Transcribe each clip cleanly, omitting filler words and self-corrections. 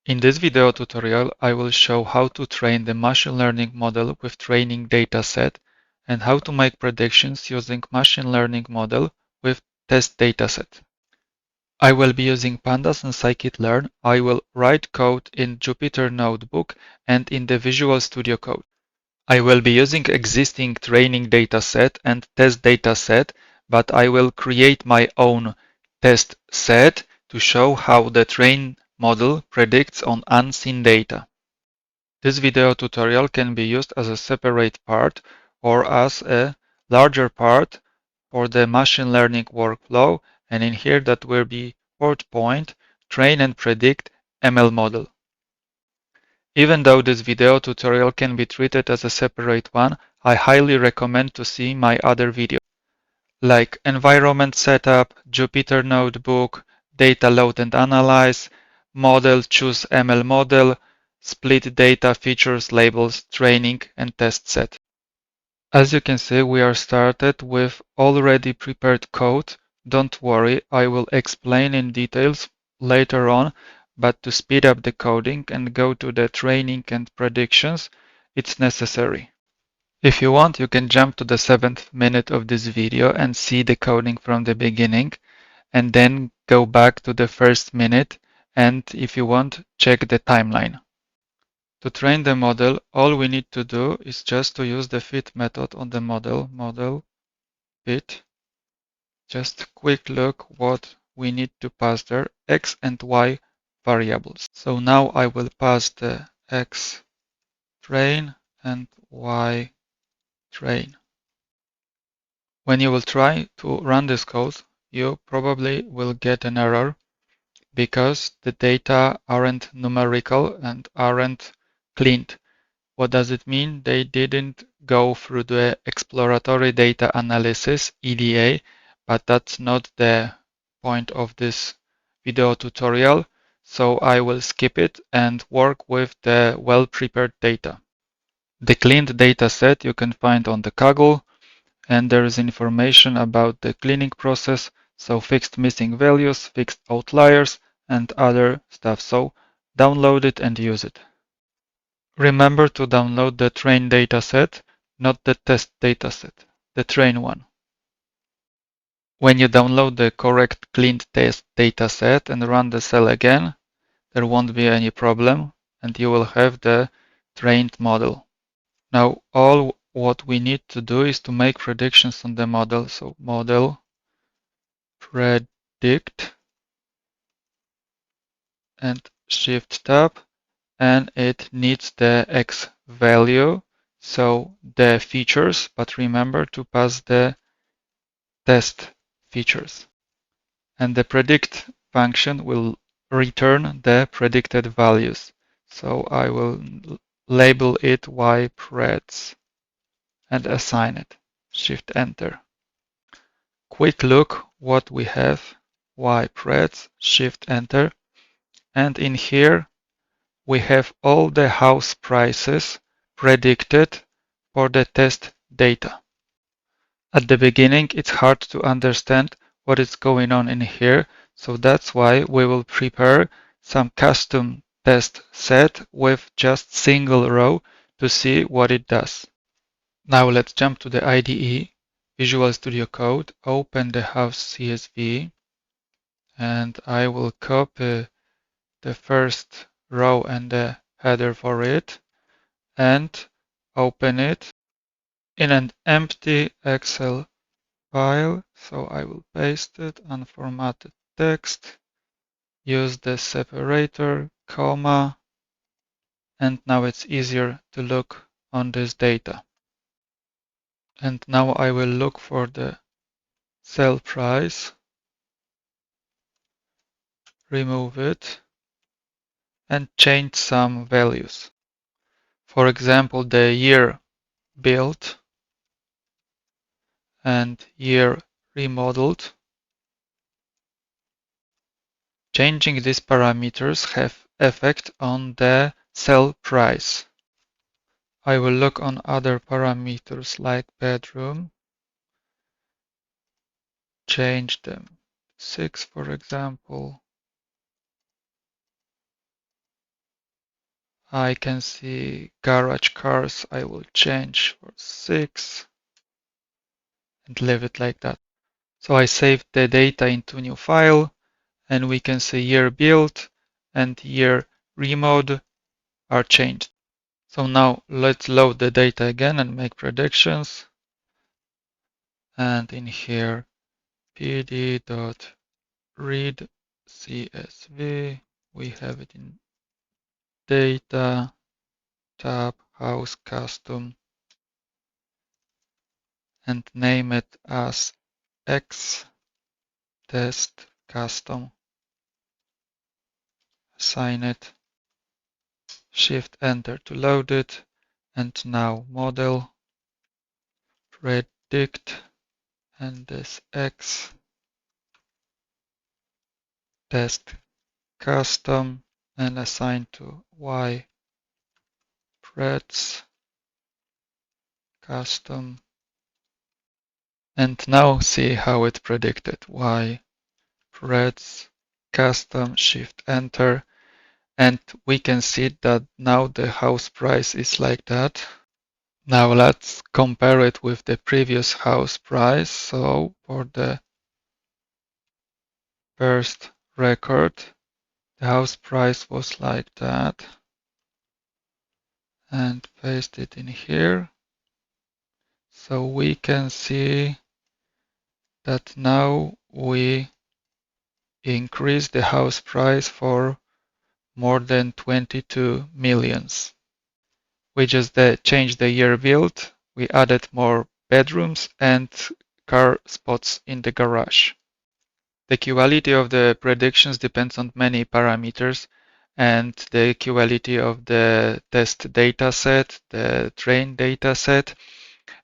In this video tutorial, I will show how to train the machine learning model with training dataset and how to make predictions using machine learning model with test dataset. I will be using pandas and scikit-learn. I will write code in Jupyter Notebook and in the Visual Studio Code. I will be using existing training dataset and test dataset, but I will create my own test set to show how the trained model predicts on unseen data. This video tutorial can be used as a separate part or as a larger part for the machine learning workflow, and in here that will be fourth point, train and predict ML model. Even though this video tutorial can be treated as a separate one, I highly recommend to see my other videos, like environment setup, Jupyter Notebook, data load and analyze, model choose ML model, split data features, labels, training, and test set. As you can see, we are started with already prepared code. Don't worry, I will explain in details later on, but to speed up the coding and go to the training and predictions, it's necessary. If you want, you can jump to the 7th minute of this video and see the coding from the beginning, and then go back to the first minute, and if you want, check the timeline. To train the model, all we need to do is just to use the fit method on the model fit. Just quick look what we need to pass there, x and y variables. So now I will pass the x train and y train. When you will try to run this code, you probably will get an error because the data aren't numerical and aren't cleaned. What does it mean? They didn't go through the exploratory data analysis, EDA, but that's not the point of this video tutorial, so I will skip it and work with the well-prepared data. The cleaned data set you can find on the Kaggle, and there is information about the cleaning process, so fixed missing values, fixed outliers, and other stuff. So download it and use it. Remember to download the train dataset, not the test dataset, the train one. When you download the correct cleaned test dataset and run the cell again, there won't be any problem and you will have the trained model. Now all what we need to do is to make predictions on the model. So model predict and shift tab, and it needs the x value, so the features, but remember to pass the test features. And the predict function will return the predicted values. So I will label it ypreds and assign it. Shift enter. Quick look what we have. Ypreds, shift enter. And in here we have all the house prices predicted for the test data. At the beginning, it's hard to understand what is going on in here, so that's why we will prepare some custom test set with just single row to see what it does. Now let's jump to the IDE, Visual Studio Code, open the house CSV, and I will copy the first row and the header for it and open it in an empty Excel file. So I will paste it, unformatted text, use the separator, comma, and now it's easier to look on this data. And now I will look for the sell price, remove it, and change some values. For example, the year built and year remodeled. Changing these parameters have effect on the sell price. I will look on other parameters like bedroom, change them 6 for example, I can see garage cars. I will change for 6 and leave it like that. So I saved the data into new file, and we can see year built and year remode are changed. So now let's load the data again and make predictions. And in here, pd.read CSV, we have it in data, tab, house, custom, and name it as X test custom. Assign it, shift enter to load it, and now model, predict, and this X test custom, and assign to Y preds custom. And now see how it predicted. Y preds custom, shift enter, and we can see that now the house price is like that. Now let's compare it with the previous house price. So for the first record, the house price was like that. And paste it in here. So we can see that now we increase the house price for more than 22 millions. We just changed the year built. We added more bedrooms and car spots in the garage. The quality of the predictions depends on many parameters, and the quality of the test data set, the train data set,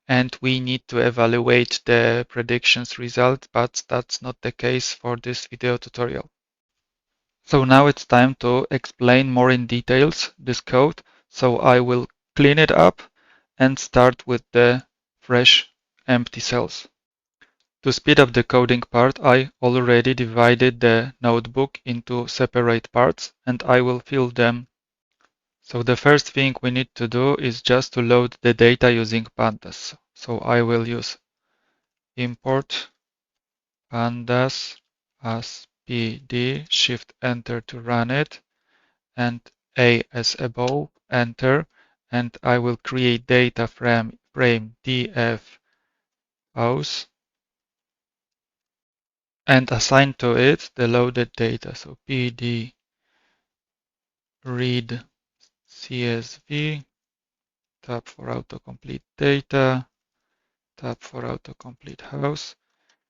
and we need to evaluate the predictions result, but that's not the case for this video tutorial. So now it's time to explain more in details this code. So I will clean it up and start with the fresh empty cells. To speed up the coding part, I already divided the notebook into separate parts, and I will fill them. So the first thing we need to do is just to load the data using pandas. So I will use import pandas as pd, shift enter to run it, and a as above, enter, and I will create data frame df house and assign to it the loaded data. So pd read CSV, tab for autocomplete data, tab for autocomplete house,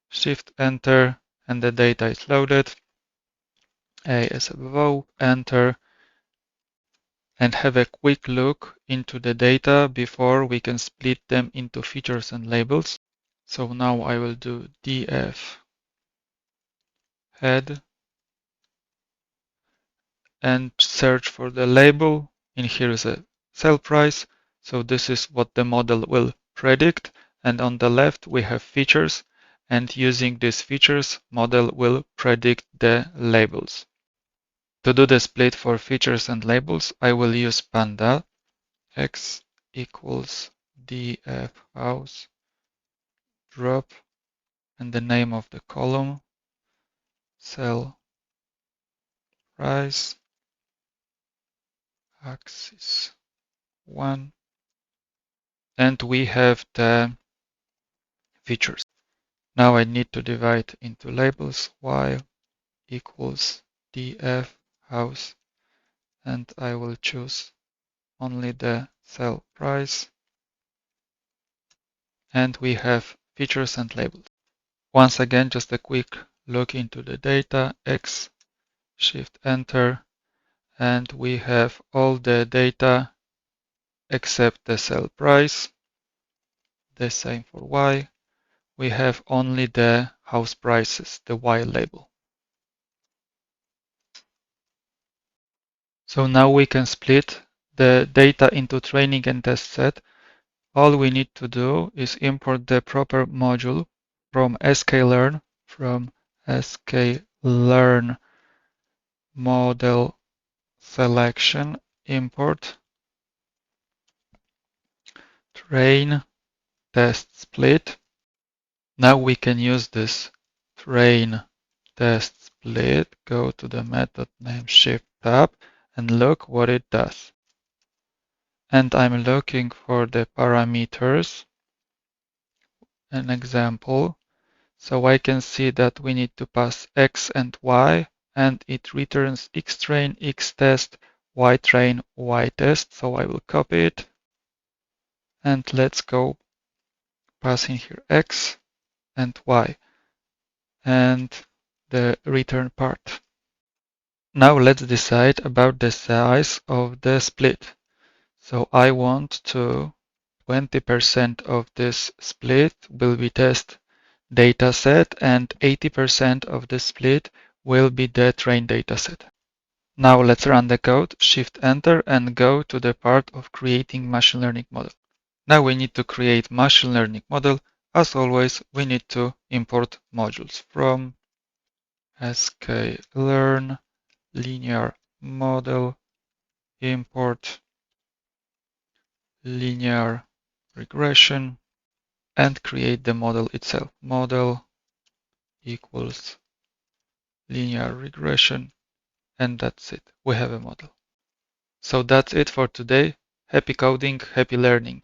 shift enter, and the data is loaded. A as above, enter, and have a quick look into the data before we can split them into features and labels. So now I will do df head and search for the label. In here is a sell price. So this is what the model will predict. And on the left we have features, and using these features, model will predict the labels. To do the split for features and labels, I will use panda x equals df house drop and the name of the column sell price axis 1, and we have the features. Now I need to divide into labels y equals df house, and I will choose only the sell price, and we have features and labels. Once again, just a quick look into the data, x, shift enter, and we have all the data except the sell price. The same for y. We have only the house prices, the y label. So now we can split the data into training and test set. All we need to do is import the proper module from scikit-learn, scikit-learn model selection, import train test split. Now we can use this train test split, go to the method name shift tab and look what it does. And I'm looking for the parameters, an example. So I can see that we need to pass x and y, and it returns xtrain, xtest, ytrain, ytest. So I will copy it. And let's go passing here x and y and the return part. Now let's decide about the size of the split. So I want to 20% of this split will be test dataset and 80% of the split will be the train dataset. Now let's run the code, shift enter and go to the part of creating machine learning model. Now we need to create machine learning model. As always, we need to import modules from scikit-learn linear model import linear regression and create the model itself. Model equals linear regression, and that's it. We have a model. So that's it for today. Happy coding, happy learning.